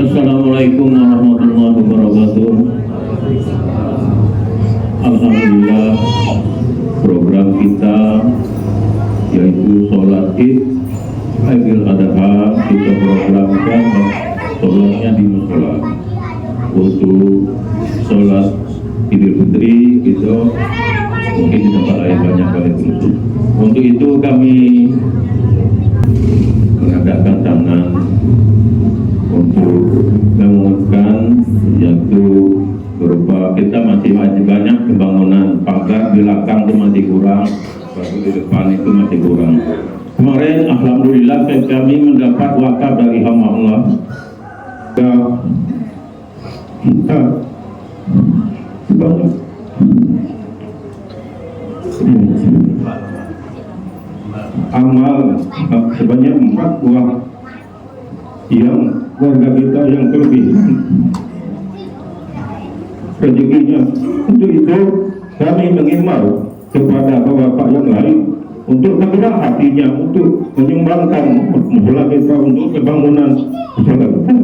Assalamualaikum warahmatullahi wabarakatuh. Alhamdulillah, program kita yaitu sholat Id Idul Adha kita programkan sholatnya di musola. Untuk sholat Idul Fitri itu mungkin di tempat lain banyak kali berusul. Untuk itu kami mengadakan tangan untuk mengumumkan yaitu berupa kita masih banyak pembangunan pagar di belakang itu masih kurang, baru di depan itu masih kurang. Kemarin alhamdulillah kami mendapat wakaf dari hamba Allah. Kita banyak amal sebanyak 4 buah yang warga kita yang kelebihan rezekinya. Untuk itu kami mengimbau kepada bapak-bapak yang lain untuk bergerak hatinya untuk menyumbangkan musola kita untuk pembangunan musola kita.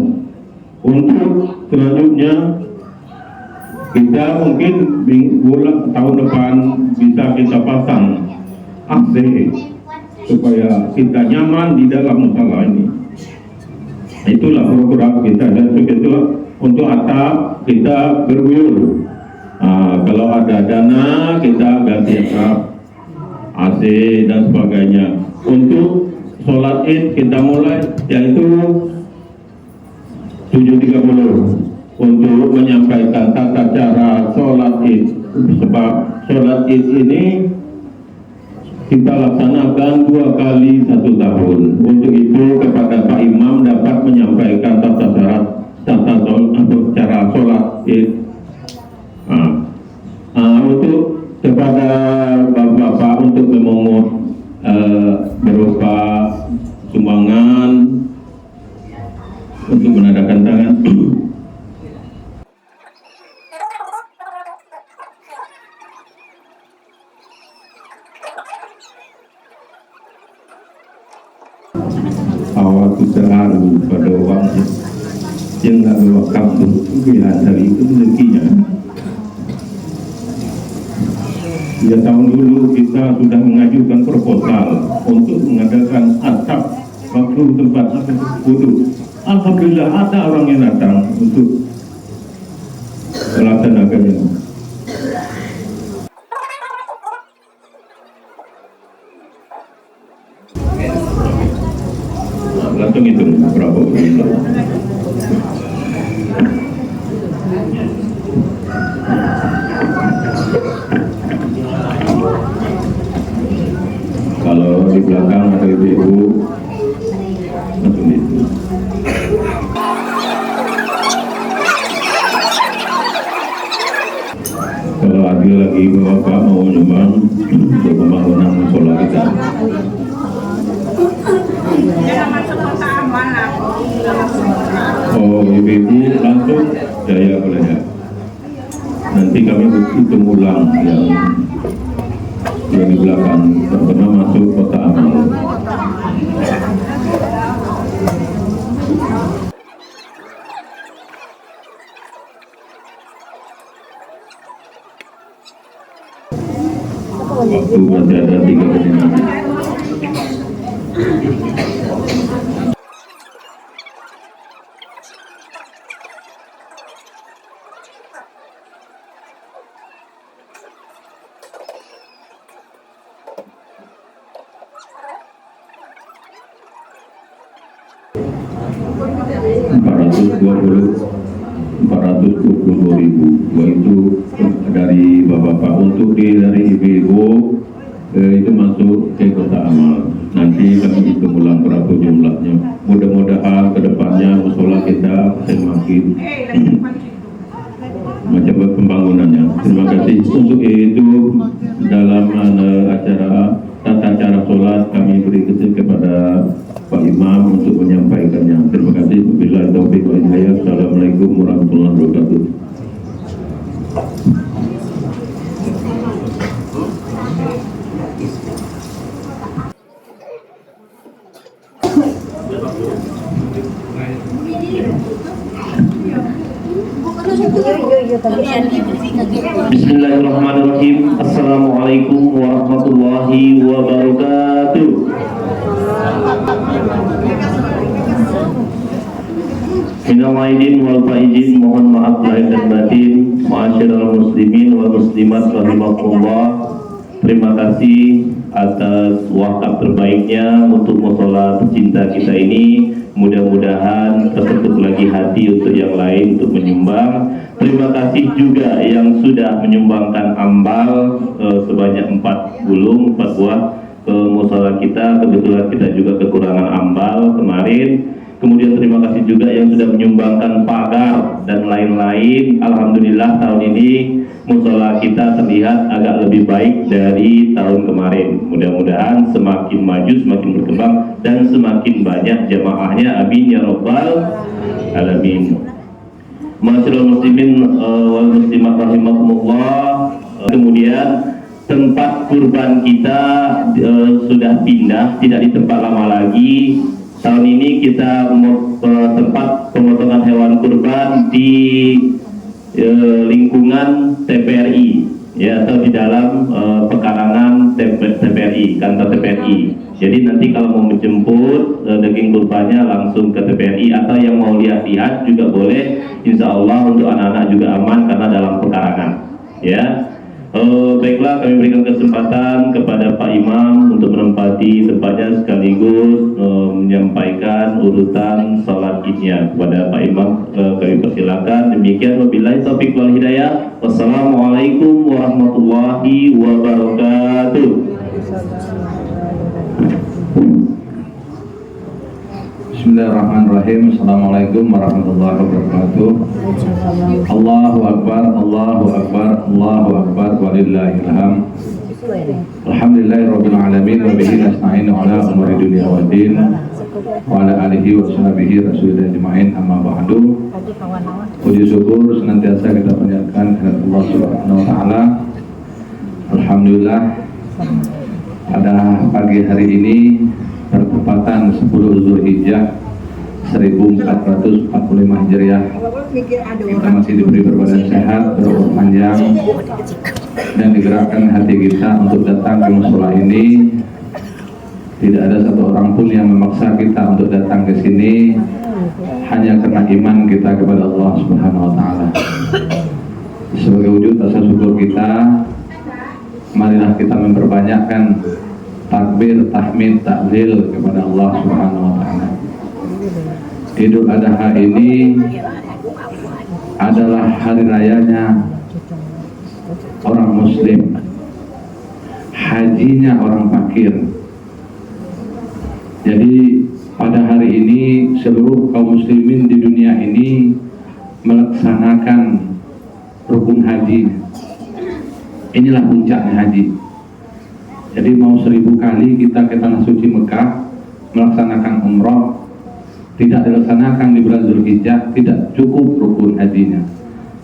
Untuk selanjutnya kita mungkin bulan tahun depan bisa kita pasang AC supaya kita nyaman di dalam musola ini. Itulah program kita, dan begitu untuk atap kita berguyur. Kalau ada dana kita ganti atap, AC dan sebagainya. Untuk sholat id kita mulai yaitu 7.30 untuk menyampaikan tata cara sholat id, sebab sholat id ini kita laksanakan 2 kali 1 tahun. Untuk itu kepada Pak Imam dapat menyampaikan tata cara sholat id. Untuk kepada bapak-bapak untuk memungut berupa sumbangan untuk menandakan tangan. Awal terharu pada orang yang nggak berwakaf untuk pilihan hari itu rezekinya. Ya, tahun dulu kita sudah mengajukan proposal untuk mengadakan atap waktu tempat wudhu. Alhamdulillah ada orang yang datang untuk melaksanakannya. Langsung itu berapa itu. Kalau di belakang ada ibu-ibu langsung itu. Kalau ada lagi bapak mau nyumbang untuk pembangunan musola kita. Oh, ibu-ibu langsung saya boleh ya. Nanti kami hitung ulang yang di belakang pernah masuk kota amal. Waktu masih ada 3 menit. ribu, yaitu dari bapak-bapak. Untuk dari ibu-ibu itu masuk ke kota amal. Nanti kami hitung ulang berapa jumlahnya. Mudah-mudahan kedepannya musola kita semakin macam pembangunannya. Terima kasih. Untuk itu dalam acara tata cara sholat kami beri kesempatan kepada Pak Imam untuk menyampaikannya. Terima kasih. Wabillahi taufiq wal hidayah. Assalamualaikum warahmatullahi wabarakatuh. Bismillahirrahmanirrahim. Assalamualaikum warahmatullahi wabarakatuh. Minal aidin wal faizin, mohon maaf lahir dan batin. Ma'asyiral muslimin wal muslimat rahimakumullah. Terima kasih atas wakaf terbaiknya untuk musola pecinta kita ini mudah-mudahan terbentuk lagi hati untuk yang lain untuk menyumbang. Terima kasih juga yang sudah menyumbangkan ambal sebanyak 4 buah ke musala kita. Kebetulan kita juga kekurangan ambal kemarin. Kemudian terima kasih juga yang sudah menyumbangkan pagar dan lain-lain. Alhamdulillah tahun ini musala kita terlihat agak lebih baik dari tahun kemarin. Mudah-mudahan semakin maju, semakin berkembang, dan semakin banyak jamaahnya. Amin ya rabbal alamin. Masyarul muslimin wal muslimat rahimakumullah. Kemudian tempat kurban kita sudah pindah, tidak di tempat lama lagi. Tahun ini kita tempat pemotongan hewan kurban di lingkungan TPRI, ya, atau di dalam pekarangan TPRI, kantor TPRI. Jadi nanti kalau mau menjemput daging kurbannya langsung ke TPRI, atau yang mau lihat-lihat juga boleh. Insya Allah untuk anak-anak juga aman karena dalam pekarangan, ya. Baiklah, kami berikan kesempatan kepada Pak Imam untuk menempati tempatnya sekaligus menyampaikan urutan salat idnya. Kepada Pak Imam kami persilakan. Demikian, wabillahi taufiq wal hidayah. Wassalamualaikum warahmatullahi wabarakatuh. Bismillahirrahmanirrahim. Assalamualaikum warahmatullahi wabarakatuh. Allahu akbar, Allahu akbar, Allahu akbar, walillahilham. Alhamdulillahirabbil alamin, wa bihi nasta'inu ala umuri dunya waddin, wa ala alihi wa sahbihi rasulillah ajma'in, amma ba'du. Puji syukur senantiasa kita panjatkan kepada Allah Subhanahu wa taala. Alhamdulillah, pada pagi hari ini bertepatan 10 Zulhijjah 1445 Hijriah, kita masih diberi berbadan sehat, berumur panjang, dan digerakkan hati kita untuk datang ke mushola ini. Tidak ada satu orang pun yang memaksa kita untuk datang ke sini, hanya karena iman kita kepada Allah Subhanahu wa taala. Sebagai wujud rasa syukur kita, marilah kita memperbanyakkan takbir, tahmid, tahlil kepada Allah Subhanahu wa taala. Idul Adha ini adalah hari rayanya orang muslim, hajinya orang fakir. Jadi pada hari ini seluruh kaum muslimin di dunia ini melaksanakan rukun haji. Inilah puncaknya haji. Jadi mau 1000 kali kita ke tanah suci Mekah melaksanakan umroh, tidak dilaksanakan di bulan Zulhijjah, tidak cukup rukun hajinya.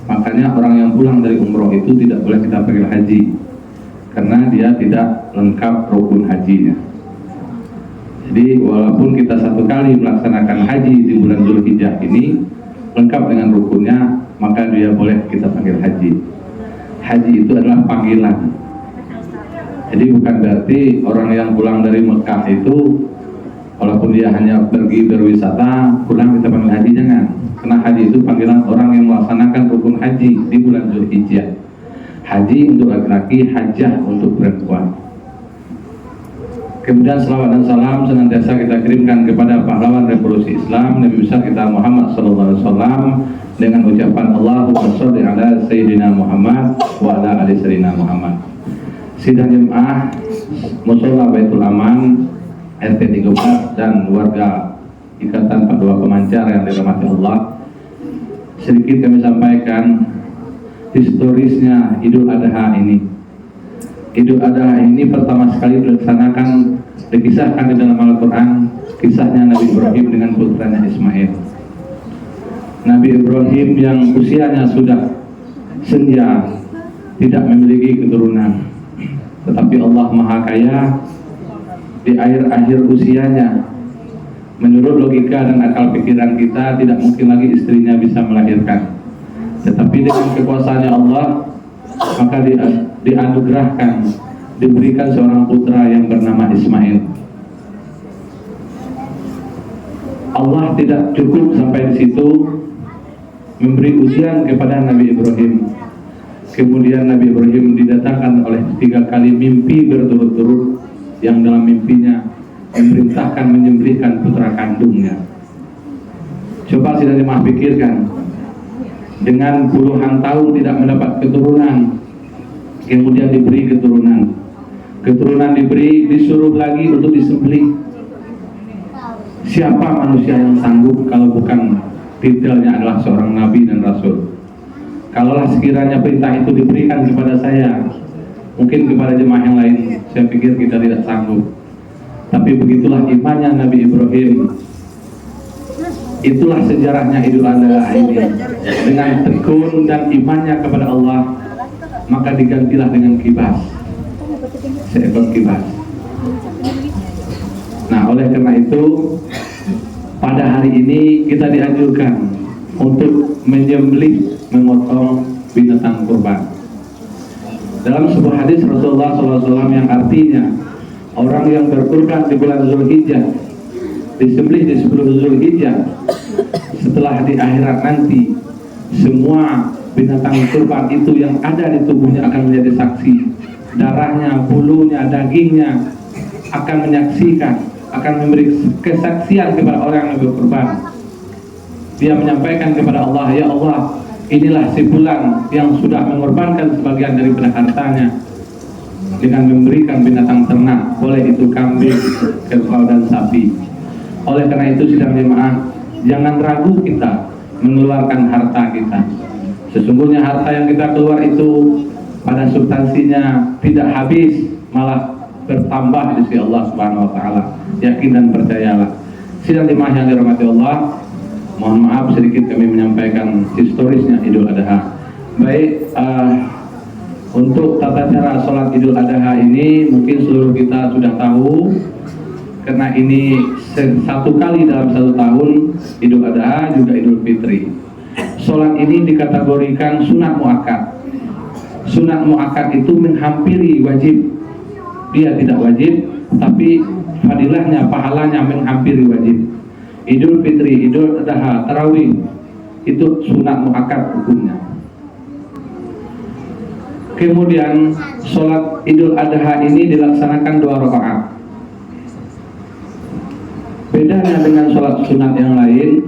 Makanya orang yang pulang dari umroh itu tidak boleh kita panggil haji, karena dia tidak lengkap rukun hajinya. Jadi walaupun kita 1 kali melaksanakan haji di bulan Zulhijjah ini lengkap dengan rukunnya, maka dia boleh kita panggil haji. Haji itu adalah panggilan. Jadi bukan berarti orang yang pulang dari Mekah itu walaupun dia hanya pergi berwisata pulang kita panggil haji, jangan. Karena haji itu panggilan orang yang melaksanakan rukun haji di bulan Zulhijjah. Haji untuk laki-laki, hajjah untuk perempuan. Kemudian selawat dan salam senantiasa kita kirimkan kepada pahlawan revolusi Islam Nabi besar kita Muhammad SAW dengan ucapan Allahumma sholli ala Sayyidina Muhammad wa ala ali Sayyidina Muhammad. Sidang jemaah Mushola Baitul Aman RT 13 dan warga Ikatan 42 Pemancar yang dirahmati Allah, sedikit kami sampaikan historisnya Idul Adha ini. Idul Adha ini pertama sekali dilaksanakan, dikisahkan di dalam Al-Quran, kisahnya Nabi Ibrahim dengan putranya Ismail. Nabi Ibrahim yang usianya sudah senja, tidak memiliki keturunan, tetapi Allah Maha Kaya, di akhir usianya, menurut logika dan akal pikiran kita tidak mungkin lagi istrinya bisa melahirkan, tetapi dengan kekuasaannya Allah maka dianugerahkan, diberikan seorang putra yang bernama Ismail. Allah tidak cukup sampai di situ, memberi ujian kepada Nabi Ibrahim. Kemudian Nabi Ibrahim didatangkan oleh 3 kali mimpi berturut-turut, yang dalam mimpinya memerintahkan menyembelihkan putra kandungnya. Coba sidang jemaah pikirkan, dengan puluhan tahun tidak mendapat keturunan, kemudian diberi keturunan diberi, disuruh lagi untuk disembelih. Siapa manusia yang sanggup kalau bukan titelnya adalah seorang nabi dan rasul? Kalaulah sekiranya perintah itu diberikan kepada saya, mungkin kepada jemaah yang lain, saya pikir kita tidak sanggup. Tapi begitulah imannya Nabi Ibrahim. Itulah sejarahnya Idul Adha ini. Dengan tekun dan imannya kepada Allah, maka digantilah dengan kibas, seekor kibas. Nah, oleh karena itu pada hari ini kita dianjurkan untuk menyembelih, memotong binatang kurban. Dalam sebuah hadis Rasulullah SAW yang artinya, orang yang berkurban di bulan Zulhijjah, disembelih di 10 Zulhijjah, setelah di akhirat nanti semua binatang kurban itu yang ada di tubuhnya akan menjadi saksi. Darahnya, bulunya, dagingnya akan menyaksikan, akan memberi kesaksian kepada orang yang berkurban. Dia menyampaikan kepada Allah, ya Allah, inilah si fulan yang sudah mengorbankan sebagian daripada hartanya dengan memberikan binatang ternak, boleh itu kambing, kerbau dan sapi. Oleh karena itu sidang jemaah, jangan ragu kita mengeluarkan harta kita. Sesungguhnya harta yang kita keluar itu pada substansinya tidak habis, malah bertambah di sisi Allah Subhanahu wa taala. Yakin dan percayalah. Sidang jemaah yang dirahmati Allah, mohon maaf sedikit kami menyampaikan historisnya Idul Adha. Baik, untuk tata cara sholat Idul Adha ini mungkin seluruh kita sudah tahu, karena ini satu kali dalam satu tahun, Idul Adha juga Idul Fitri. Sholat ini dikategorikan sunat muakkad. Sunat muakkad itu menghampiri wajib. Dia tidak wajib, tapi fadilahnya, pahalanya menghampiri wajib. Idul Fitri, Idul Adha, Tarawih itu sunat muakkad hukumnya. Kemudian sholat Idul Adha ini dilaksanakan 2 rakaat. Bedanya dengan sholat sunat yang lain,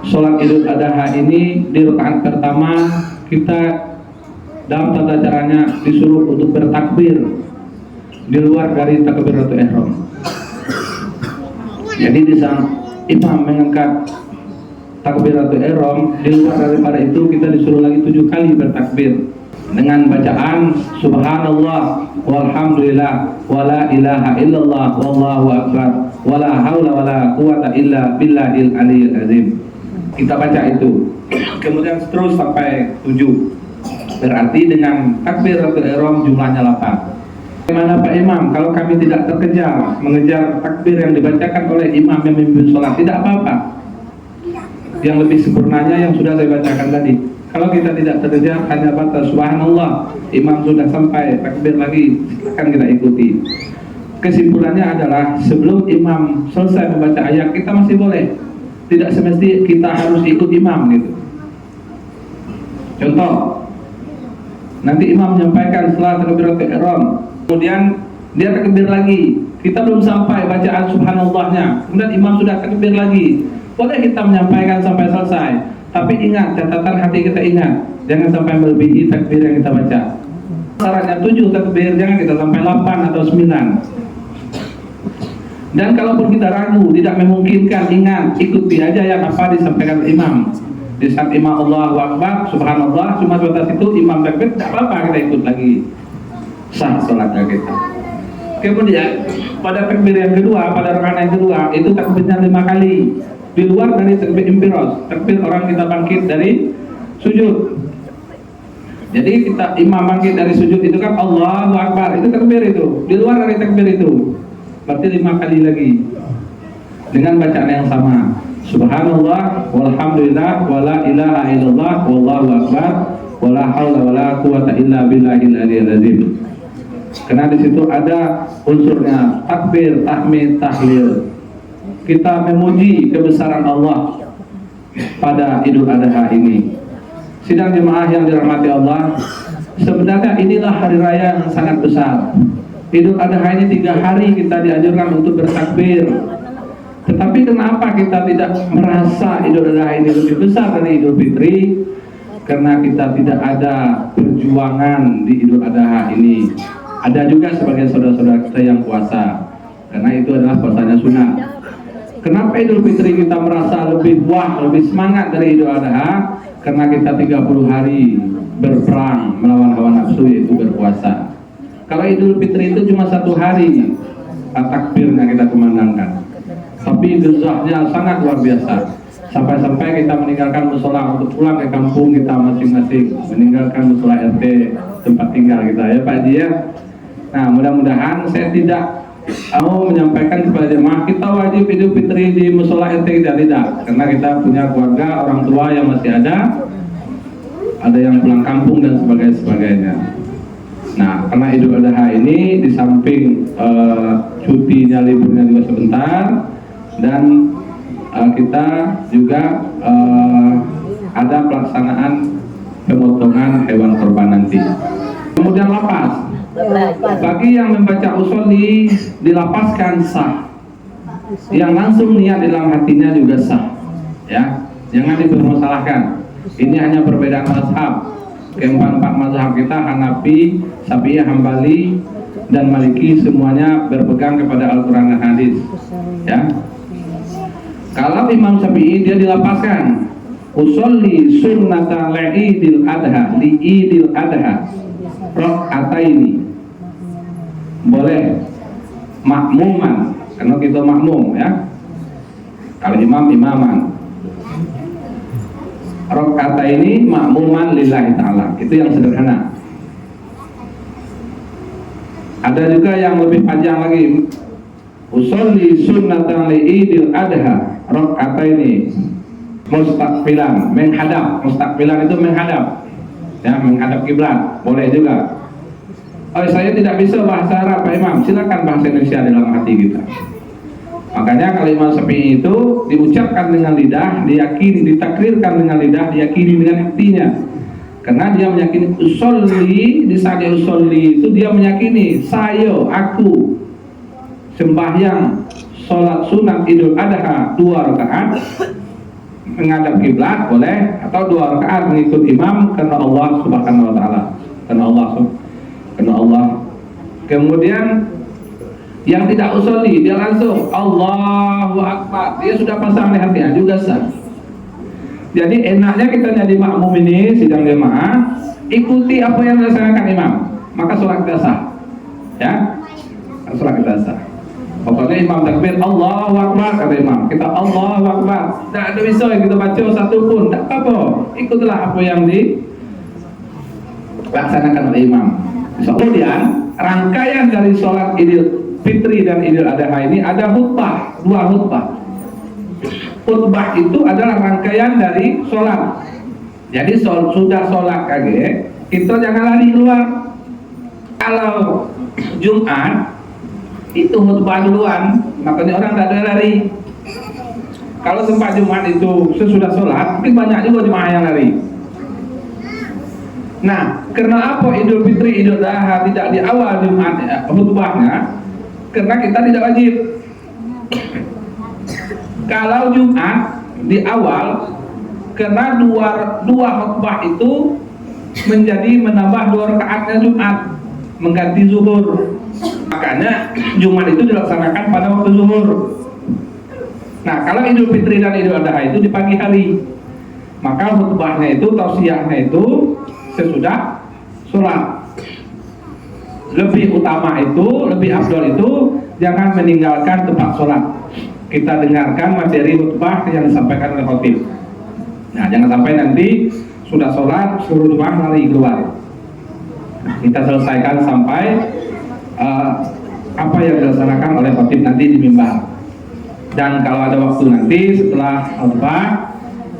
sholat Idul Adha ini di rakaat pertama kita dalam tata caranya disuruh untuk bertakbir di luar dari takbiratul ihram. Jadi di saat imam mengangkat takbiratul ihram, di luar daripada itu kita disuruh lagi 7 kali bertakbir dengan bacaan subhanallah walhamdulillah wala ilaha illallah wallahu akbar wala haula wala quwata illa billahil aliyil azim. Kita baca itu, kemudian terus sampai 7. Berarti dengan takbiratul ihram jumlahnya 8. Bagaimana Pak Imam, kalau kami tidak terkejar mengejar takbir yang dibacakan oleh imam yang memimpin sholat? Tidak apa-apa. Yang lebih sempurnanya yang sudah saya bacakan tadi. Kalau kita tidak terkejar, hanya batas subhanallah, imam sudah sampai takbir lagi, silakan kita ikuti. Kesimpulannya adalah sebelum imam selesai membaca ayat, kita masih boleh. Tidak semesti kita harus ikut imam gitu. Contoh, nanti imam menyampaikan setelah takbiratul ihram, kemudian dia takbir lagi, kita belum sampai bacaan subhanallahnya, kemudian imam sudah takbir lagi, boleh kita menyampaikan sampai selesai. Tapi ingat, catatan hati kita ingat, jangan sampai melebihi takbir yang kita baca. Syaratnya 7 takbir, jangan kita sampai 8 atau 9. Dan kalaupun kita ragu, tidak memungkinkan, ingat, ikuti aja yang apa disampaikan imam. Di saat imam Allahu Akbar, subhanallah, cuma batas itu imam takbir, tidak apa-apa, kita ikut lagi, sah sholatnya kita. Kemudian pada takbir yang kedua, pada rakaat yang kedua, itu takbirnya 5 kali. Di luar dari takbir impiros, takbir orang kita bangkit dari sujud. Jadi kita imam bangkit dari sujud itu kan Allahu Akbar, itu takbir itu. Di luar dari takbir itu, berarti 5 kali lagi dengan bacaan yang sama. Subhanallah walhamdulillah wala ilaha illallah wallahu akbar wala haula wala quwata illa billahil aliyil azim. Karena di situ ada unsurnya takbir, tahmid, tahlil. Kita memuji kebesaran Allah pada Idul Adha ini. Sidang jemaah yang dirahmati Allah, sebenarnya inilah hari raya yang sangat besar. Idul Adha ini 3 hari kita dianjurkan untuk bertakbir. Tetapi kenapa kita tidak merasa Idul Adha ini lebih besar dari Idul Fitri? Karena kita tidak ada perjuangan di Idul Adha ini. Ada juga sebagian saudara-saudara kita yang puasa, karena itu adalah puasanya sunnah. Kenapa Idul Fitri kita merasa lebih wah, lebih semangat dari Idul Adha? Karena kita 30 hari berperang melawan hawa nafsu, yaitu berpuasa. Kalau Idul Fitri itu cuma 1 hari takbirnya kita kumandangkan, tapi gezahnya sangat luar biasa. Sampai-sampai kita meninggalkan musola untuk pulang ke kampung kita masing-masing, meninggalkan musola RT tempat tinggal kita, ya Pak Haji ya. Nah, mudah-mudahan saya tidak mau menyampaikan kepada jemaah kita wajib Idul Fitri di musola RT, tidak, karena kita punya keluarga, orang tua yang masih ada yang pulang kampung dan sebagainya. Nah, karena Idul Adha ini di samping cutinya, liburnya juga sebentar, dan kita juga ada pelaksanaan pemotongan hewan korban nanti. Kemudian lapas. Bagi yang membaca usolli dilapaskan sah. Yang langsung niat dalam hatinya juga sah. Ya, jangan dipermasalahkan. Ini hanya perbedaan mazhab. Keempat mazhab kita, Hanafi, Syafi'i, Hambali, dan Maliki, semuanya berpegang kepada Al-Quran dan Hadis. Ya. Kalau Imam Syafi'i dia dilapaskan, usolli sunnata li'idil adha, li'idil adha, rok'ataini, boleh makmuman, karena kita makmum ya. Kalau imam imaman, rok'ataini makmuman lillahi ta'ala, itu yang sederhana. Ada juga yang lebih panjang lagi, usolli sunnatan li'idil adha rok'ataini mustaqbilan, menghadap. Mustaqbilan itu menghadap, ya, menghadap kiblat, boleh juga. Oh, saya tidak bisa bahasa Arab Pak Imam, silakan bahasa Indonesia dalam hati kita. Makanya kalau Imam Syafi'i itu diucapkan dengan lidah, diyakini, ditakrirkan dengan lidah, diyakini dengan hatinya. Karena dia meyakini usolli, di saat dia usolli itu dia meyakini aku sembahyang sholat sunat Idul Adha 2 rakaat menghadap kiblat boleh, atau 2 rakaat mengikut imam karena Allah Subhanahu wa taala. Karena Allah. Kemudian yang tidak usolli dia langsung Allahu Akbar, dia sudah pasang di hatinya juga sah. Jadi enaknya kita jadi makmum ini sidang jemaah, ikuti apa yang dilaksanakan imam, maka sholat kita sah. Ya, sholat kita sah. Pokoknya imam takbir Allahu Akbar, kata imam, kita Allahu Akbar, tidak ada bisa yang kita baca satu pun, tidak apa-apa, ikutlah apa yang dilaksanakan oleh imam. Kemudian rangkaian dari sholat Idul Fitri dan Idul Adha ini ada khutbah, 2 khutbah. Khutbah itu adalah rangkaian dari sholat. Jadi sudah sholat kaget, kita jangan lari keluar. Kalau Jumat itu khutbah duluan, makanya orang tidak ada lari. Kalau sempat Jumat itu sesudah sholat, mungkin banyak juga jemaah yang lari. Nah, karena apa Idul Fitri, Idul Adha tidak di awal Jumat khutbahnya? Karena kita tidak wajib. Kalau Jumat di awal, karena dua khutbah itu menambah 2 rakaatnya Jumat, mengganti zuhur. Makanya Jumat itu dilaksanakan pada waktu zuhur. Nah, kalau Idul Fitri dan Idul Adha itu di pagi hari, maka khutbahnya itu, tausiahnya itu sesudah sholat. Lebih utama itu, lebih afdol itu jangan meninggalkan tempat sholat. Kita dengarkan materi khutbah yang disampaikan oleh khotib. Nah, jangan sampai nanti sudah sholat seluruh jemaah lari keluar. Kita selesaikan sampai apa yang dilaksanakan oleh khotib nanti di mimbar. Dan kalau ada waktu nanti setelah khutbah,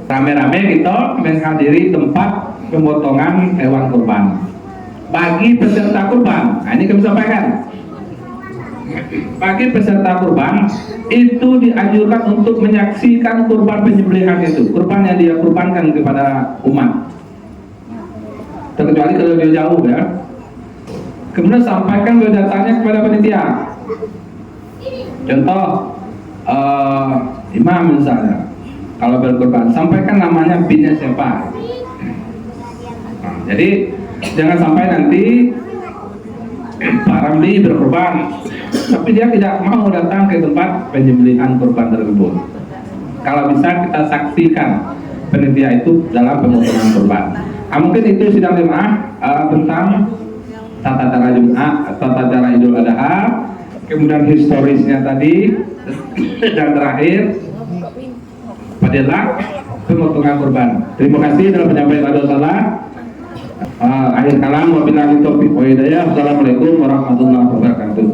rame-rame kita menghadiri tempat pemotongan hewan kurban bagi peserta kurban. Nah, ini kami sampaikan, bagi peserta kurban itu dianjurkan untuk menyaksikan kurban penyembelihan itu, kurban yang dia kurbankan kepada umat, terkecuali kalau dia jauh ya. Kemudian sampaikan biodatanya kepada panitia. Contoh, imam misalnya, kalau berkorban, sampaikan namanya binnya siapa. Nah, jadi jangan sampai nanti Pak Ramli berkorban, tapi dia tidak mau datang ke tempat penyembelihan korban tersebut. Kalau bisa kita saksikan panitia itu dalam pemotongan korban. Mungkin itu sidang jemaah tentang tata cara Jumat, tata cara Idul Adha, kemudian historisnya tadi, dan terakhir adalah pemotongan korban. Terima kasih dalam penyampaian ada salah. Akhir kalam, wabillahi taufiq wa hidayah. Assalamualaikum warahmatullahi wabarakatuh.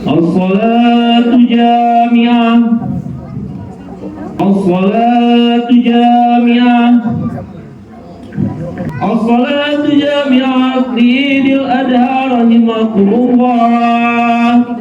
As-salatu jami'ah. As-salatu jami'ah. As-salatu jami'ah li Idul Adha rahimakumullah.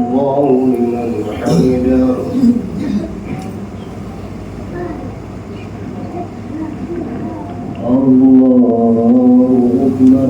الله لمن حمده الله أكبر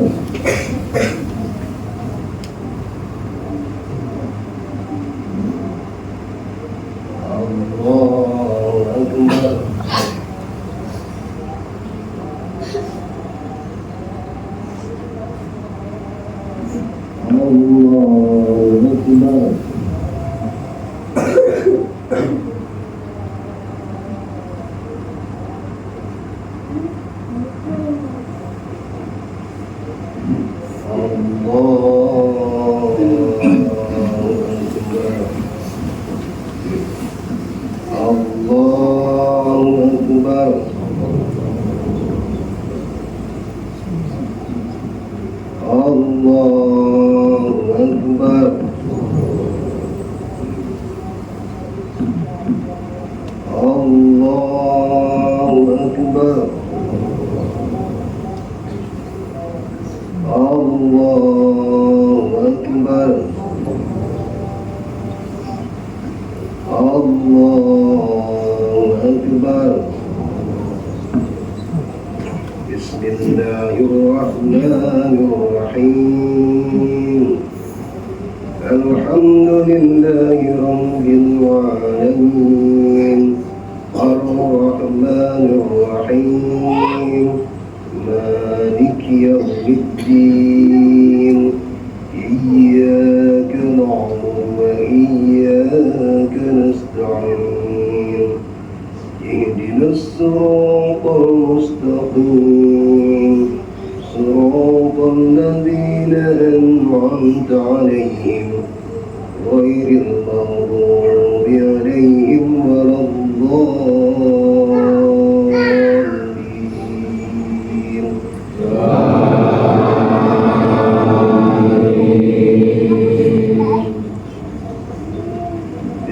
Bismillahirrahmanirrahim. Alhamdulillahi rabbil alamin. Ar-Rahmanir-Rahim. Maliki yaumiddin. Iyyaka na'budu wa iyyaka nasta'in. Ihdinas siratal mustaqim. صراط الذين أنعمت عليهم غير المغضوب عليهم ولا الضالين.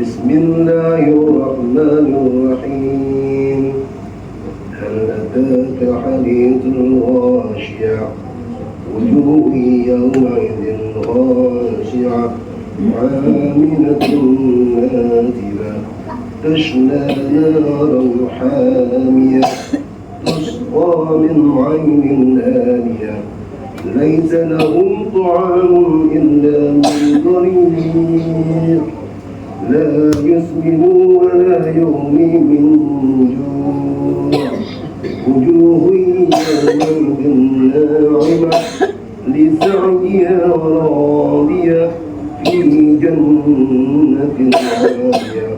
بسم الله الرحمن الرحيم. هل أتاك حديث الغاشية وجوه يومئذ خاشعة عاملة ناتبة تشنى نارا حامية تسقى من عين آنية ليس لهم طعام إلا من ضريع لا يسمن ولا يغني من جوع وجوه يومئذ ناعمة لسعيها راضية في جنة عالية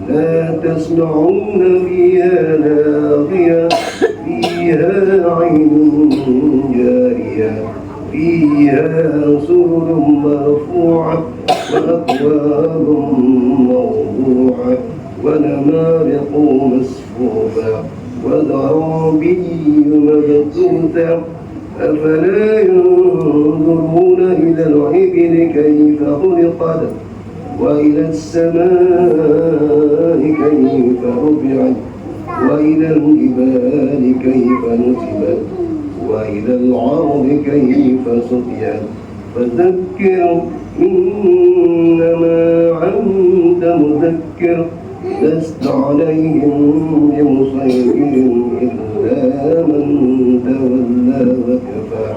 لا تسمعون فيها لاغية فيها عين جارية فيها سرر مرفوعة وأكواب موضوعة ونمارق مصفوفة وزرابي مبثوثة أفلا ينظرون إلى الإبل كيف خلقت وإلى السماء كيف رفعت وإلى الجبال كيف نصبت وإلى الأرض كيف سطحت فذكر إنما أنت مذكر لست عليهم بمسيطر إلا من تولى وكفى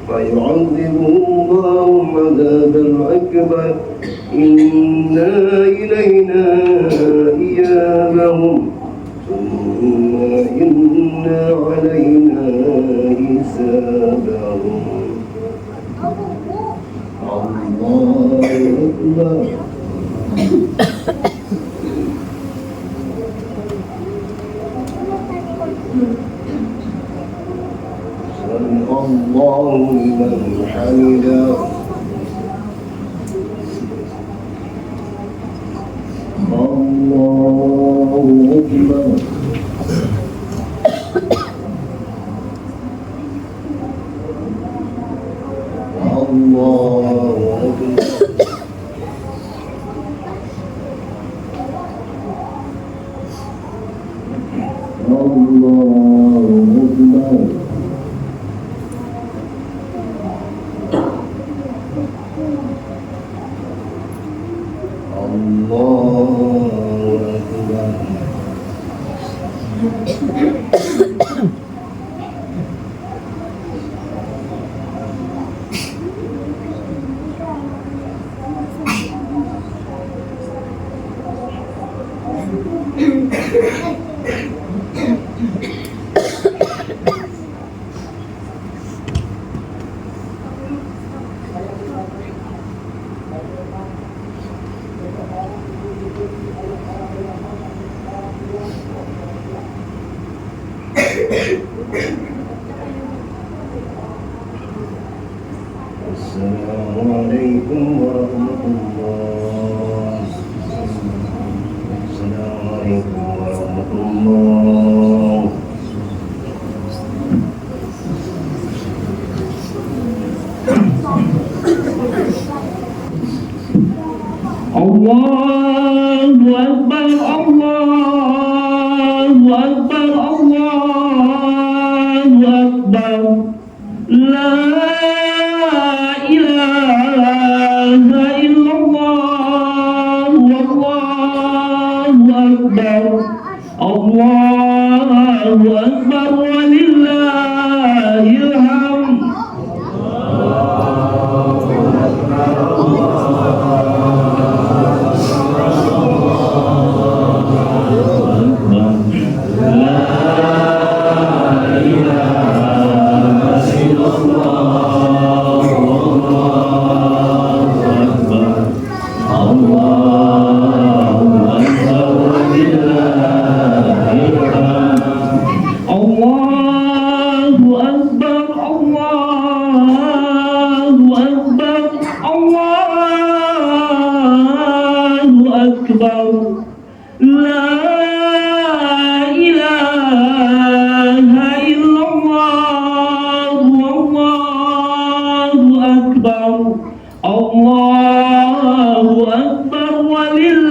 فيعذبه الله العذاب الأكبر إنا إلينا إيابهم ثم إنا علينا حسابهم. الله أكبر. سمع الله لمن حمده. الله أكبر. الله أكبر. الله أكبر السلام عليكم ورحمة الله. السلام عليكم ورحمة الله. Allahu Akbar, Allahu Akbar, Allahu Akbar. La ilaha illallah, Allahu Akbar. Allahu Akbar walillahil hamd. Allahu Akbar walillahil hamd.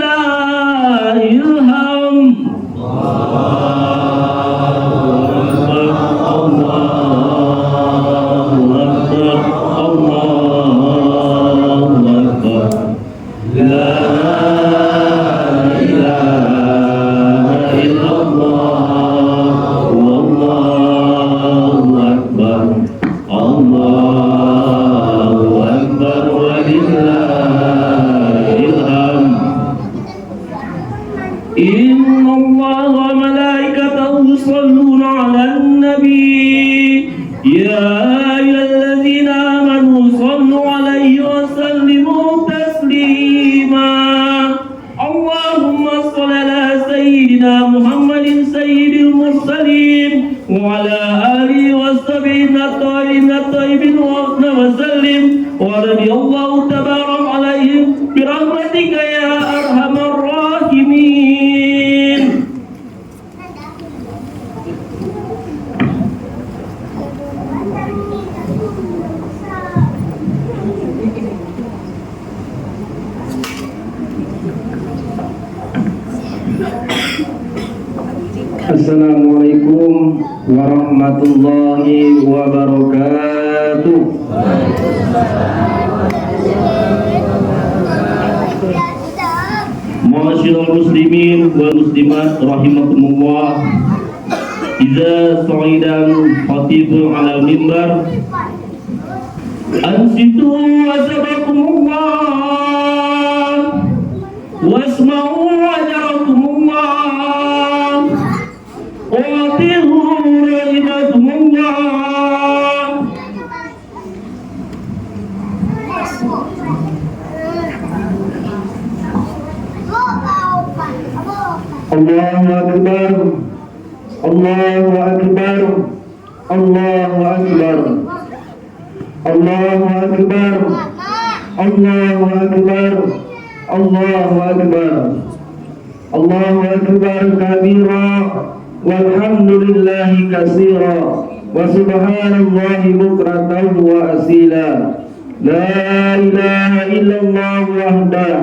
Assalamualaikum warahmatullahi wabarakatuh. Ma'asyiral muslimin wal muslimat rahimakumullah. Idza sa'idal khatibu 'alal mimbar ansitu wasabakumullah wasma'u ajrakumullah watihu rahimakumullah. Allahu Akbar, Allahu Akbar, Allahu Akbar, Allahu Akbar, Allahu Akbar, Allahu Akbar, Allahu Akbar kabira, walhamdulillahi katsira, wa subhanallahi bukratan wa asila. La ilaha illallah wahdah,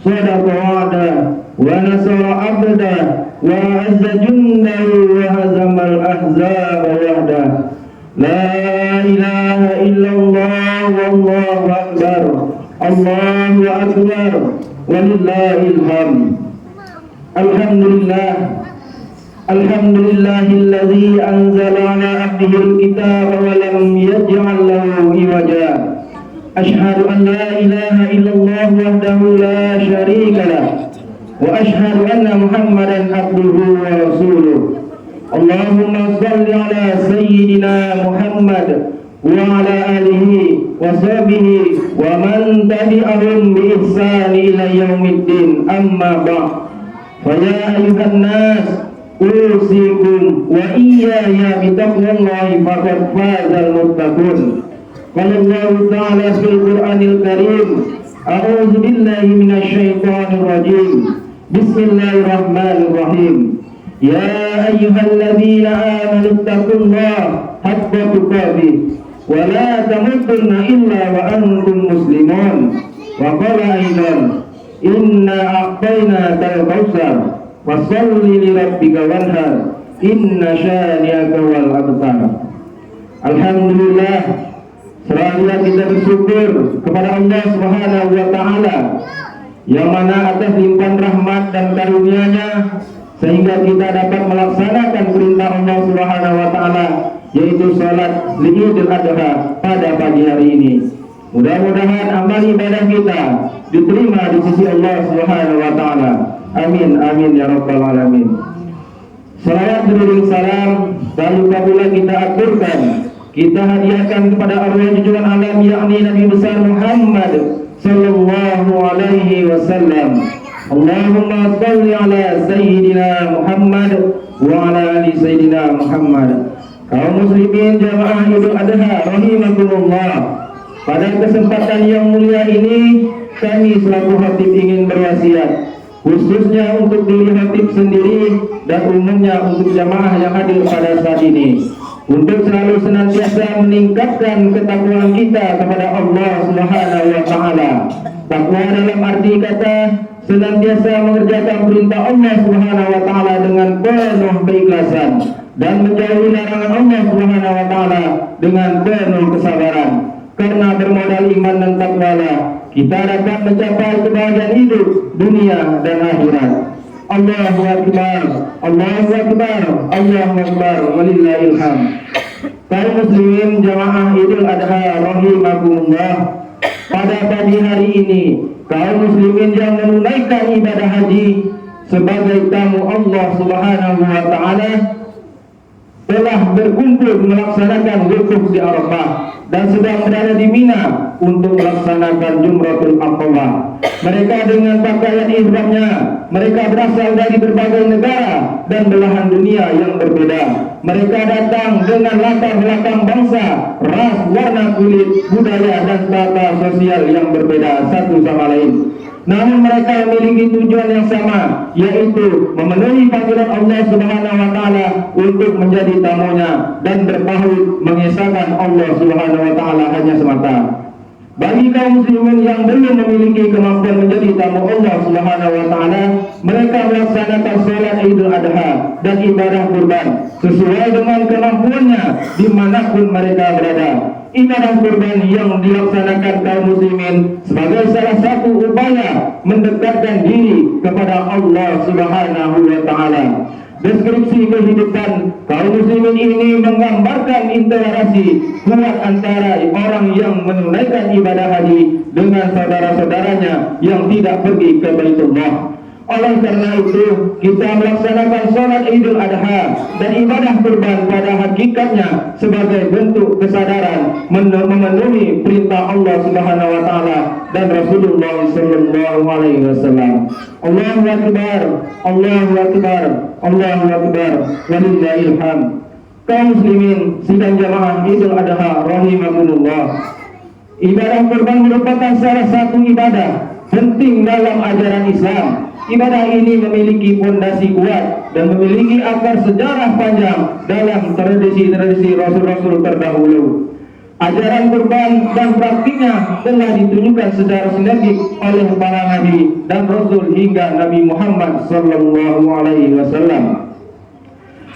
sadaqa wa'dah, wa nasara abda, wa azza jundahu wa hazamal ahzaba wahdah. La ilaha illallah wallahu akbar, Allahu akbar, walillahil hamd. Alhamdulillah, alhamdulillahilladzi anzala ala abdihil kitaba wa lam yaj'al lahu iwaja. Ashhadu an la ilaha illallah wahdahu la syarika lah, wa ashhadu anna Muhammadan abduhu wa rasuluh. Allahumma shalli ala sayyidina Muhammad wa ala alihi wa sahbihi wa man tabi'ahum bi ihsan ila yaumiddin. Amma ba'd. Fa ya ayyuhan nas usikum wa iyaya bi taqwallahi faqad fazal muttaqun. Qala Allah ta'ala fil Qur'anil Karim, a'udzu billahi minasy syaithanir rajim. Bismillahirrahmanirrahim. Ya ayyuhalladzina amanu taqullaha haqqa tuqatih wa la tamutunna illa wa antum muslimun. Wa qala aidan, inna a'tainakal kautsar fasholli li rabbika wanhar, inna syani'aka wal abtar. Alhamdulillah, selalu kita bersyukur kepada Allah Subhanahu wa taala yang mana atas limpahan rahmat dan karunia-Nya sehingga kita dapat melaksanakan perintah Allah Subhanahu wa taala, yaitu salat Idul Adha pada pagi hari ini. Mudah-mudahan amal ibadah kita diterima di sisi Allah Subhanahu wa taala. Amin amin ya rabbal alamin. Salawat beriring salam tak lupa pula kita aturkan, kita hadiahkan kepada arwah junjungan alam yakni Nabi besar Muhammad sallallahu alaihi wasallam. Allahumma shalli ala sayyidina Muhammad wa ala ali sayyidina Muhammad. Kaum muslimin jamaah Idul Adha rahimakumullah, pada kesempatan yang mulia ini kami selaku khatib ingin berwasiat, khususnya untuk diri khatib sendiri dan umumnya untuk jamaah yang hadir pada saat ini, untuk selalu senantiasa meningkatkan ketakwaan kita kepada Allah Subhanahu wa taala. Takwa dalam arti kata senantiasa mengerjakan perintah Allah Subhanahu wa taala dengan penuh keikhlasan dan menjauhi larangan Allah Subhanahu wa taala dengan penuh kesabaran. Karena bermodal iman dan takwalah kita dapat mencapai kebahagiaan hidup dunia dan akhirat. Allahu akbar, Allahu akbar, Allahu akbar, walillahil hamd. Kaum muslimin jamaah Idul Adha rahimakumullah, pada pagi hari ini kaum muslimin yang menunaikan ibadah haji sebagai tamu Allah Subhanahu wa taala telah berkumpul melaksanakan wukuf di Arafah dan sedang berada di Mina untuk melaksanakan Jumratul Aqabah. Mereka dengan pakaian ihramnya, mereka berasal dari berbagai negara dan belahan dunia yang berbeda. Mereka datang dengan latar belakang bangsa, ras, warna kulit, budaya dan tata sosial yang berbeda satu sama lain. Namun mereka memiliki tujuan yang sama, yaitu memenuhi panggilan Allah Subhanahu wa taala untuk menjadi tamunya dan bertauhid mengesahkan Allah Subhanahu wa taala hanya semata. Bagi kaum muslimin yang belum memiliki kemampuan menjadi tamu Allah Subhanahu wa taala, mereka melaksanakan salat Idul Adha dan ibadah kurban sesuai dengan kemampuannya dimanapun mereka berada. Ibadah kurban yang dilaksanakan kaum muslimin sebagai salah satu upaya mendekatkan diri kepada Allah Subhanahu wa taala. Deskripsi kehidupan kaum muslimin ini menggambarkan interaksi kuat antara orang yang menunaikan ibadah haji dengan saudara-saudaranya yang tidak pergi ke Baitullah. Oleh karena itu, kita melaksanakan sholat Idul Adha dan ibadah kurban pada hakikatnya sebagai bentuk kesadaran memenuhi perintah Allah Subhanahu wa taala dan Rasulullah sallallahu alaihi wasallam. Allahu akbar, Allahu akbar, Allahu akbar, walillahil hamd. Kaum muslimin sidang jamaah Idul Adha rahimakumullah, ibadah kurban merupakan salah satu ibadah penting dalam ajaran Islam. Ibadah ini memiliki fondasi kuat dan memiliki akar sejarah panjang dalam tradisi-tradisi Rasul-Rasul terdahulu. Ajaran kurban dan praktiknya telah ditunjukkan secara sinergik oleh para nabi dan rasul hingga Nabi Muhammad sallallahu alaihi wasallam.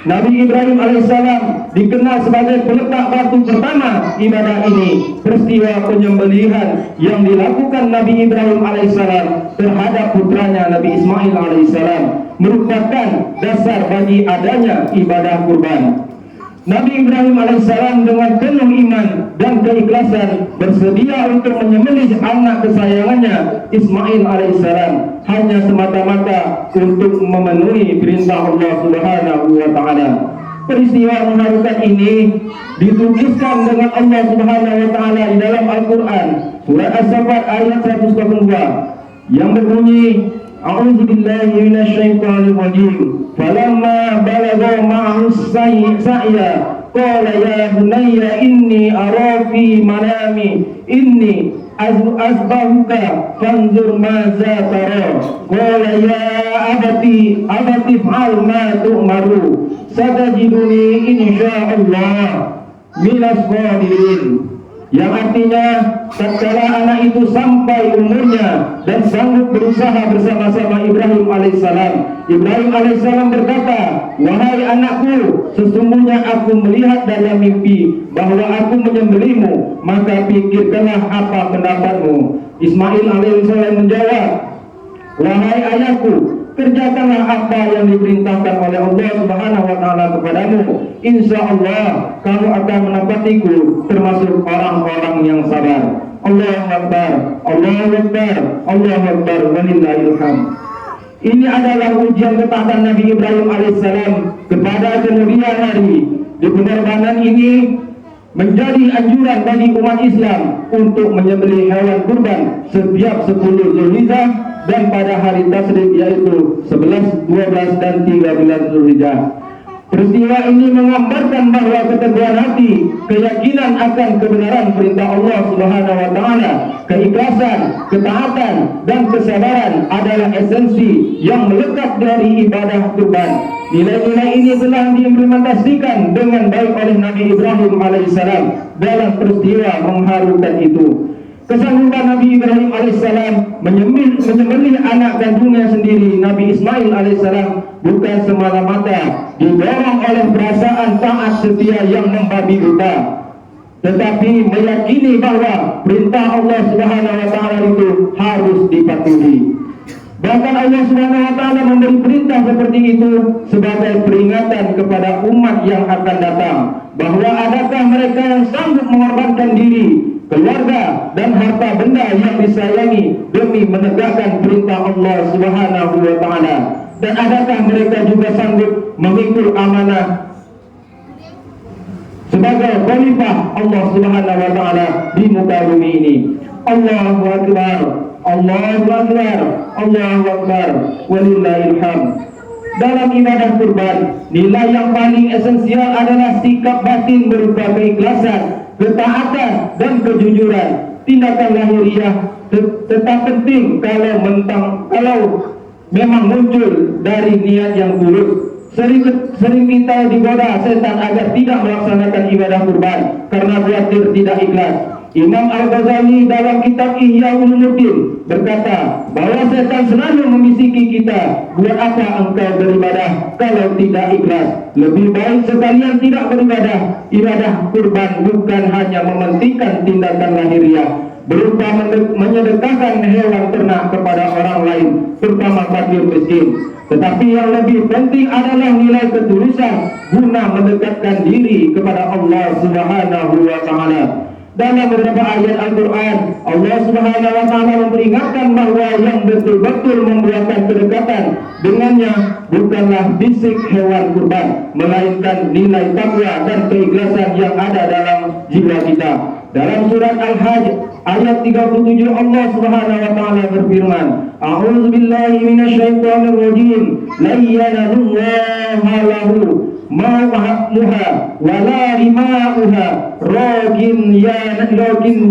Nabi Ibrahim alaihissalam dikenal sebagai peletak batu pertama ibadah ini. Peristiwa penyembelihan yang dilakukan Nabi Ibrahim alaihissalam terhadap putranya Nabi Ismail alaihissalam merupakan dasar bagi adanya ibadah kurban. Nabi Ibrahim alaihissalam dengan penuh iman dan keikhlasan bersedia untuk menyembelih anak kesayangannya Ismail alaihissalam hanya semata-mata untuk memenuhi perintah Allah Subhanahu wa taala. Peristiwa mengharukan ini dituliskan dengan Allah Subhanahu wa taala di dalam Al-Qur'an surah As-Saffat ayat 102 yang berbunyi A'udzu billahi minasyaitonir rajim. Falamma balagha ma'ahu sa'ya qala ya bunayya inni ara fi manami inni azbahuka fanzur maza tara. Qala ya abati fa'al ma tu'maru satajiduni insyaallah minas shadirin. Yang artinya tatkala anak itu sampai umurnya dan sanggup berusaha bersama-sama Ibrahim alaihissalam, Ibrahim alaihissalam berkata, wahai anakku, sesungguhnya aku melihat dalam mimpi bahwa aku menyembelihmu, maka pikirkanlah apa pendapatmu. Ismail alaihissalam menjawab, wahai ayahku, kerjakanlah apa yang diperintahkan oleh Allah Subhanahu wa taala kepadamu. Insyaallah kamu akan menempatiku termasuk orang-orang yang sabar. Allahu Akbar, Allahu Akbar, Allahu Akbar, walillahil hamd. Ini adalah ujian ketaatan Nabi Ibrahim alaihissalam kepada kemudian hari. Di penerbangan ini menjadi anjuran bagi umat Islam untuk menyembelih hewan kurban setiap 10 Zulhijjah dan pada hari Tasyrik yaitu 11, 12 dan 13 Zulhijjah. Peristiwa ini menggambarkan bahwa keteguhan hati, keyakinan akan kebenaran perintah Allah Subhanahu wa taala, keikhlasan, ketaatan dan kesabaran adalah esensi yang melekat dari ibadah kurban. Nilai-nilai ini telah diimplementasikan dengan baik oleh Nabi Ibrahim alaihissalam dalam peristiwa mengharukan itu. Kesanggupan Nabi Ibrahim alaihissalam menyembelih anak kandungnya sendiri Nabi Ismail alaihissalam bukan semata-mata didorong oleh perasaan taat setia yang membabi buta, tetapi meyakini bahwa perintah Allah Subhanahu wa taala itu harus dipatuhi. Bahkan Allah Subhanahu wa taala memberi perintah seperti itu sebagai peringatan kepada umat yang akan datang, bahwa adakah mereka yang sanggup mengorbankan diri, keluarga dan harta benda yang disayangi demi menegakkan perintah Allah Subhanahu wa taala, dan adakah mereka juga sanggup memikul amanah sebagai khalifah Allah Subhanahu wa taala di muka bumi ini. Allahu Akbar, Allahu Akbar, Allahu Akbar, walillahil hamd. Dalam ibadah kurban, nilai yang paling esensial adalah sikap batin berupa keikhlasan, ketaatan dan kejujuran. Tindakan lahiriah tetap penting kalau memang muncul dari niat yang tulus. Sering kita digoda setan agar tidak melaksanakan ibadah kurban karena khawatir tidak ikhlas. Imam Al-Ghazali dalam kitab Ihya Ulumuddin berkata bahwa setan selalu membisiki kita, buat apa engkau beribadah kalau tidak ikhlas? Lebih baik sekalian tidak beribadah. Ibadah kurban bukan hanya mementingkan tindakan lahiriah berupa menyedekahkan hewan ternak kepada orang lain, terutama fakir miskin, tetapi yang lebih penting adalah nilai ketulusan guna mendekatkan diri kepada Allah Subhanahu wa taala. Dalam beberapa ayat Al-Quran, Allah Subhanahu wa taala memperingatkan bahwa yang betul-betul membuatkan kedekatan dengannya bukanlah fisik hewan kurban, melainkan nilai takwa dan keikhlasan yang ada dalam jiwa kita. Dalam surat Al-Hajj ayat 37 Allah Subhanahu wa taala berfirman, A'udzu billahi minasyaitonir rajim. La yanallahu lahu ma'muha wala rima'uha rogin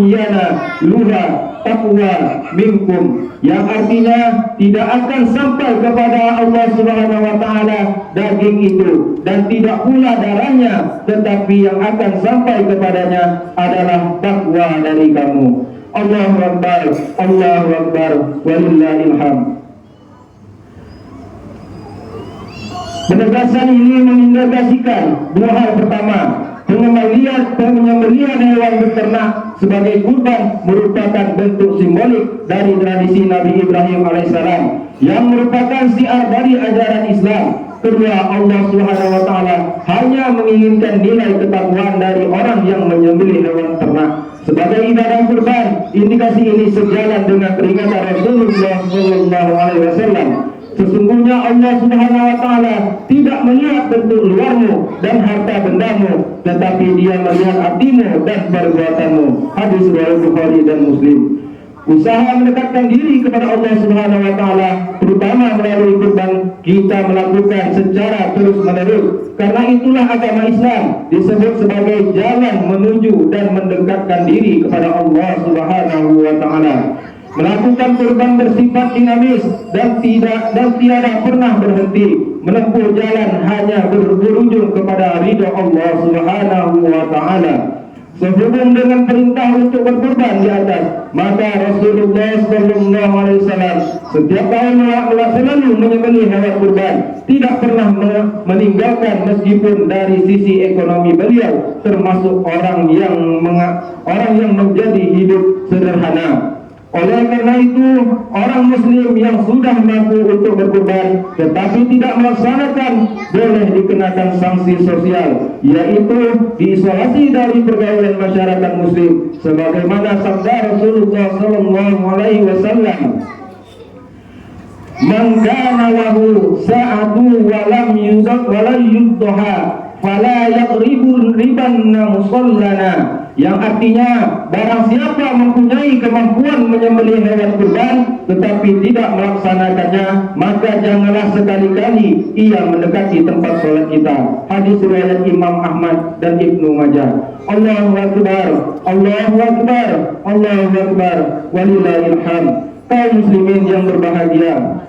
yana luha taqwa minkum, yang artinya tidak akan sampai kepada Allah Subhanahu wa taala daging itu dan tidak pula darahnya, tetapi yang akan sampai kepadanya adalah takwa dari kamu. Allahu Akbar, Allahu Akbar, walillahil hamd. Penegasan ini mengindikasikan dua hal. Pertama, penyembelihan hewan beternak sebagai kurban merupakan bentuk simbolik dari tradisi Nabi Ibrahim alaihissalam yang merupakan syiar dari ajaran Islam. Kedua, Allah Subhanahu wa taala hanya menginginkan nilai ketakwaan dari orang yang menyembelih hewan ternak sebagai ibadah kurban. Indikasi ini sejalan dengan peringatan Rasulullah sallallahu alaihi wasallam. Sesungguhnya Allah Subhanahu wa taala tidak melihat bentuk luarmu dan harta bendamu, tetapi Dia melihat hatimu dan perbuatanmu. Hadis riwayat Bukhari dan Muslim. Usaha mendekatkan diri kepada Allah Subhanahu wa taala terutama melalui kurban kita melakukan secara terus-menerus. Karena itulah agama Islam disebut sebagai jalan menuju dan mendekatkan diri kepada Allah Subhanahu wa taala. Melakukan kurban bersifat dinamis dan tiada pernah berhenti menempuh jalan hanya berujung kepada ridha Allah Subhanahu wa taala. Sehubung dengan perintah untuk berkurban di atas, maka Rasulullah sallallahu alaihi wasallam setiap tahun selalu menyembelih hewan kurban, tidak pernah meninggalkan meskipun dari sisi ekonomi beliau termasuk orang yang menjadi hidup sederhana. Oleh karena itu, orang muslim yang sudah mampu untuk berkurban tetapi tidak melaksanakan boleh dikenakan sanksi sosial, yaitu diisolasi dari pergaulan masyarakat muslim sebagaimana sabda Rasulullah sallallahu alaihi wasallam, "Man kana lahu sa'atu wa lam yudha fala yaqribu ribanna musallana." Yang artinya, barang siapa mempunyai kemampuan menyembelih hewan kurban tetapi tidak melaksanakannya, maka janganlah sekali-kali ia mendekati tempat sholat kita. Hadis riwayat Imam Ahmad dan Ibnu Majah. Allahu Akbar, Allahu Akbar, Allahu Akbar, walillahil hamd. Kaum muslimin yang berbahagia,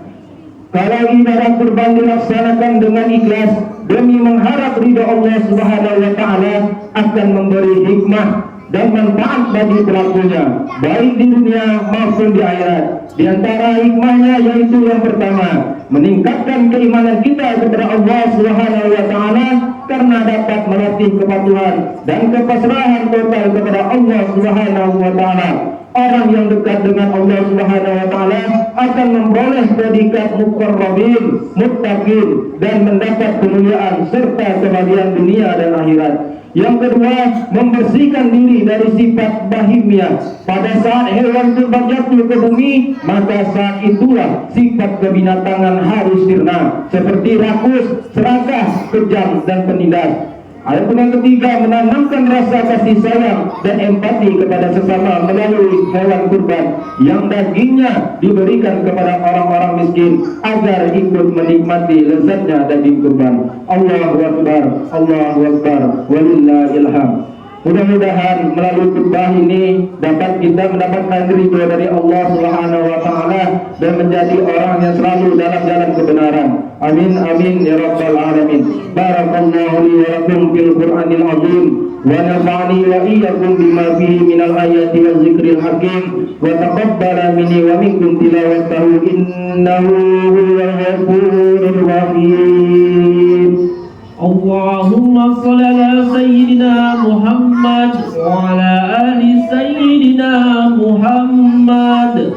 kalau ibadah kurban dilaksanakan dengan ikhlas demi mengharap ridha Allah Subhanahu wa taala, akan memberi hikmah dan manfaat bagi pelakunya baik di dunia maupun di akhirat. Di antara hikmahnya yaitu yang pertama, meningkatkan keimanan kita kepada Allah Subhanahu wa taala karena dapat melatih kepatuhan dan kepasrahan total kepada Allah Subhanahu wa taala. Orang yang dekat dengan Allah Subhanahu wa taala akan memperoleh predikat muqarrabin, muttaqin, dan mendapat kemuliaan serta kebahagiaan dunia dan akhirat. Yang kedua, membersihkan diri dari sifat bahimiyah. Pada saat hewan kurban jatuh ke bumi, maka saat itulah sifat kebinatangan harus sirna, seperti rakus, serakah, kejam, dan penindas. Adapun yang ketiga, menanamkan rasa kasih sayang dan empati kepada sesama melalui hewan kurban yang dagingnya diberikan kepada orang-orang miskin agar ikut menikmati lezatnya daging kurban. Allahu Akbar, Allahu Akbar, walillahil hamd. Mudah-mudahan melalui khutbah ini dapat kita mendapatkan ridho dari Allah Subhanahu wa taala dan menjadi orang yang selalu dalam jalan kebenaran. Amin amin ya rabbal alamin. Barakallahu li wa lakum fil Qur'anil azim wa nafa'ani wa iyyakum bima fihi minal ayati wa zikril hakim wa taqabbala minni wa minkum tilawatahu innahu huwal ghafurur rahim. Allahumma salli ala sayyidina Muhammad wa ala ali sayyidina Muhammad.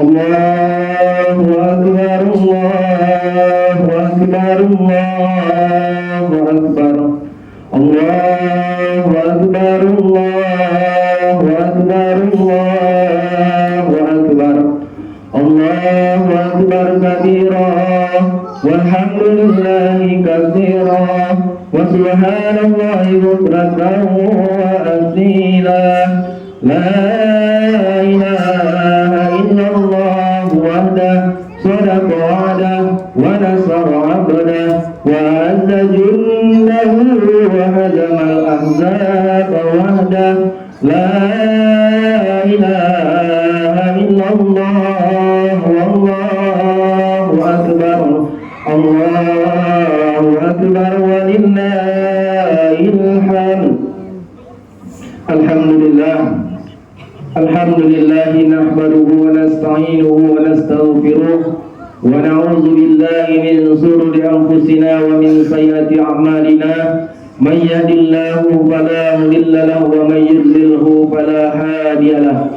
Allahu Akbar, Allahu Akbar, Allahu Akbar, Allahu Akbar, Allahu Akbar, Allahu Akbar, Allahu Akbar kabira, walhamdulillahi katsira, wa subhanallahi bukratan wa asila. La ilaha illallah wahdah sadaqa wa'dah wa nasara 'abdah wa azza jundahu wa hazamal ahzaba wahdah. La ilaha illallah wallahu akbar, Allahu akbar, walillahil hamd. Alhamdulillah, Alhamdulillah nahmaduhu wa nasta'inuhu wa nastaghfiruh wa na'udzu billahi min shururi anfusina wa min sayyiati a'malina may yahdihillahu fala mudilla lahu wa may yudlilhu fala hadiya lahu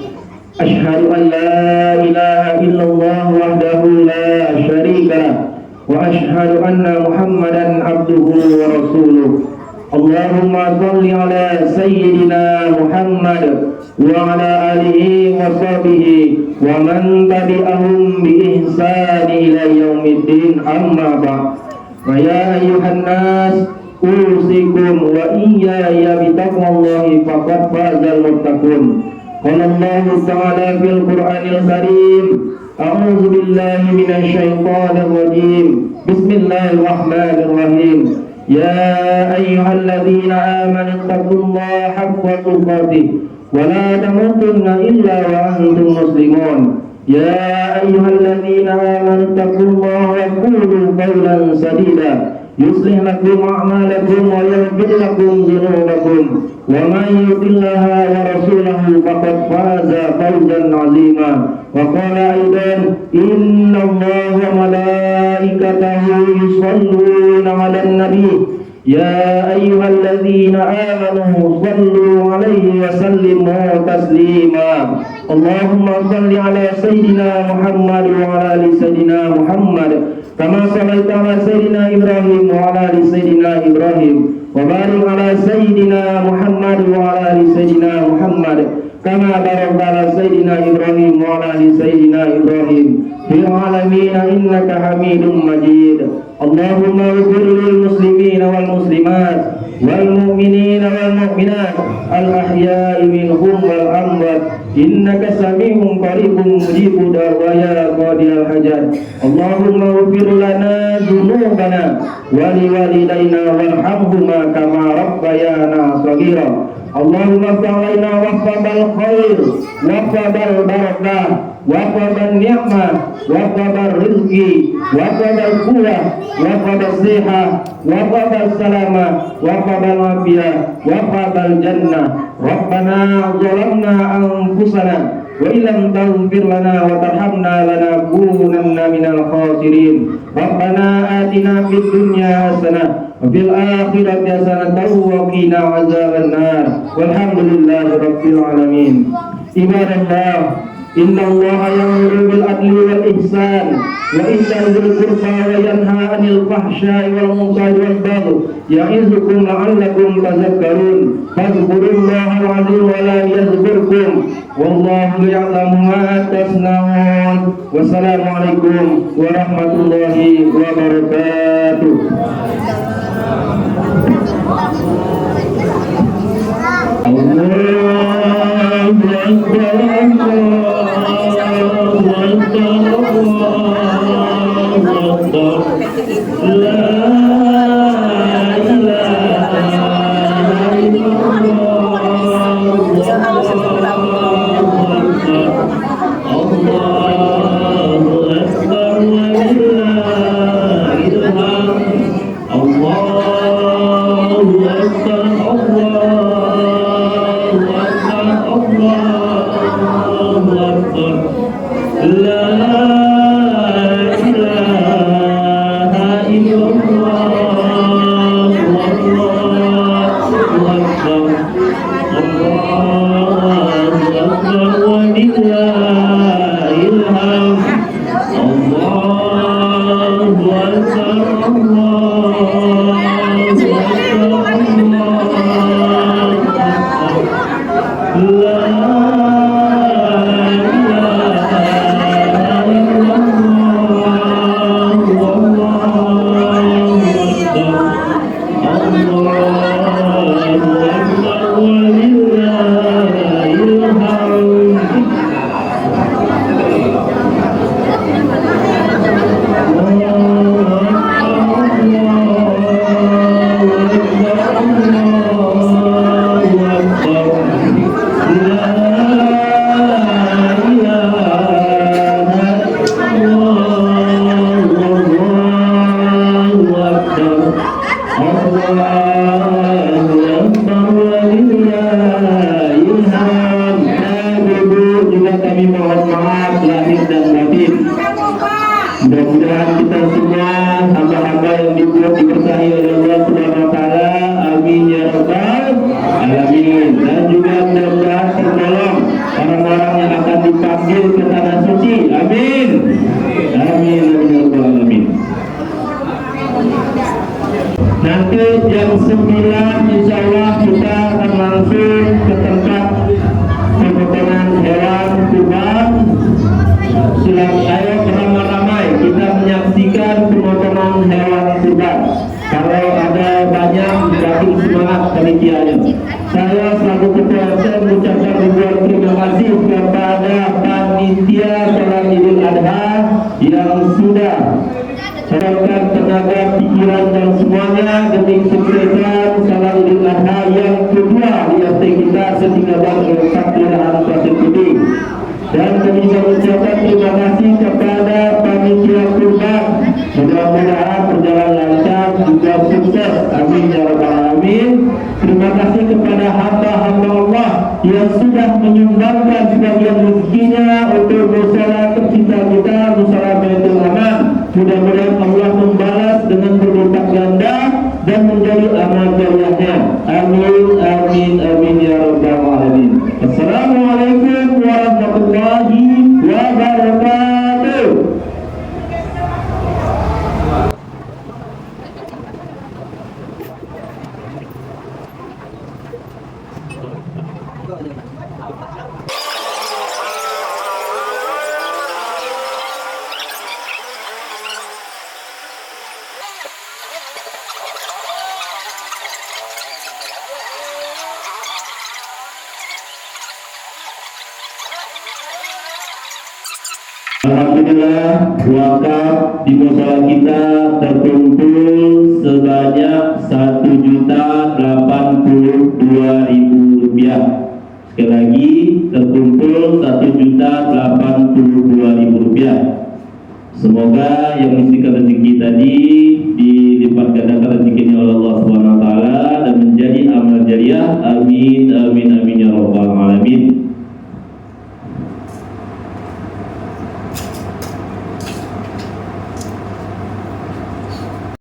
asyhadu an la ilaha illallah wahdahu la syarika lahu wa asyhadu anna Muhammadan abduhu wa rasuluh. Allahumma shalli ala sayyidina Muhammad wa ala alihi wa sahbihi wa man tabi'ahum bi ihsani ila yaumiddin, amma ba'd. Wa ya ayyuhan nas usikum wa iyaya bi taqwallahi faqad fazal muttaqun. Qala Allah ta'ala fil Qur'anil Karim, a'udzu billahi minasy syaithanir rajim. Bismillahirrahmanirrahim. Ya ayyuhalladzina amanu taqullaha haqqa tuqatih wa la tamutunna illa wa antum muslimun. Ya ayyuhalladzina amanu taqullaha wa qulu qawlan sadida yuslih lakum a'malakum wa yaghfir lakum dhunubakum wa man yuti'llaha wa rasulahu faqad faza fawzan 'azima. Wa qala aidan innallaha wa malaikatahu yusholluna 'alan nabi ya ayyuhalladzina amanu shallu 'alaihi wa sallimu taslima. Allahumma shalli 'ala sayyidina Muhammad wa 'ala ali sayyidina Muhammad kama shallaita 'ala sayyidina Ibrahim wa 'ala ali sayyidina Ibrahim wa barik 'ala sayyidina Muhammad wa 'ala ali sayyidina Muhammad kama barakta 'ala sayyidina Ibrahim wa 'ala ali sayyidina Ibrahim fil 'alamin innaka Hamidum Majid. Allahumma ighfir lil muslimina wal muslimat wal mu'minina wal mu'minat al ahya'i minhum wal amwat innaka sami'un qaribun mujibud da'waya qadiyal hajat. Allahumma ighfir lana dzunubana wa liwalidayna warhamhuma kama rabbayana shaghira. Allahumma fa'alaina waqfabal khair waqfabal barakah waqfabal ni'mah waqfabal rizki waqfabal quwwah waqfabal sihah waqfabal salamah waqfabal afiyah waqfabal jannah. Rabbana zalamna anfusana wa illam taghfir lana wa tarhamna lanakunanna minal khasirin. Rabbana atina fid dunya hasanah wa fil akhirati hasanatan wa qina azabannar. Walhamdulillahi rabbil alamin. Ibadallah, innallaha ya'muru bil adli wal ihsan wa ita'i dzil qurba wa yanha 'anil fahsya'i wal munkari wal baghi ya'izukum la'allakum tadhakkarun. Fadhkurullaha al-'azim wa la yadhkurkum wallahu ya'lamu ma tasna'un. Wassalamualaikum warahmatullahi wabarakatuh. Allahu Akbar, Allahu Akbar, Allahu Akbar. La ilaha illallah, Allahu Akbar, Allahu Akbar wa lillahil hamd. Allahu Akbar, Allahu Akbar, Allahu Akbar. dipanggil ke tanah suci. Amin. Amin. Amin. Nanti jam 9 insya Allah kita akan langsung ke tempat pemotongan hewan kurban. Silakan ayo beramai-ramai kita menyaksikan pemotongan hewan kurban. Kalau ada banyak makin semangat panitianya. Saya selaku ketua RT mengucapkan ribuan terima kasih kepada panitia salat Idul Adha yang sudah serahkan tenaga, pikiran dan semuanya demi kesuksesan salat Idul Adha yang kedua di RT kita setinggal lengkap Kelurahan Pasir Putih. Dan kami mengucapkan terima kasih kepada panitia kurban. Mudah-mudahan berjalan lancar juga sukses. Amin ya rabbal alamin. Terima kasih kepada hamba-hamba Allah yang sudah menyumbangkan sebagian rezekinya untuk musala tercinta kita, musala Baitul Aman. Mudah-mudahan Allah membalas dengan berlipat ganda dan menjadi amal jariahnya. Amin, amin, amin ya rabbal alamin. Assalamualaikum warahmatullahi wabarakatuh. Alhamdulillah, wakaf di musala kita terkumpul sebanyak Rp1.082.000. Sekali lagi terkumpul Rp1.082.000. Semoga yang mengisikan rezeki tadi dilipat gandakan rezekinya oleh Allah Subhanahu wa taala dan menjadi amal jariah. Amin.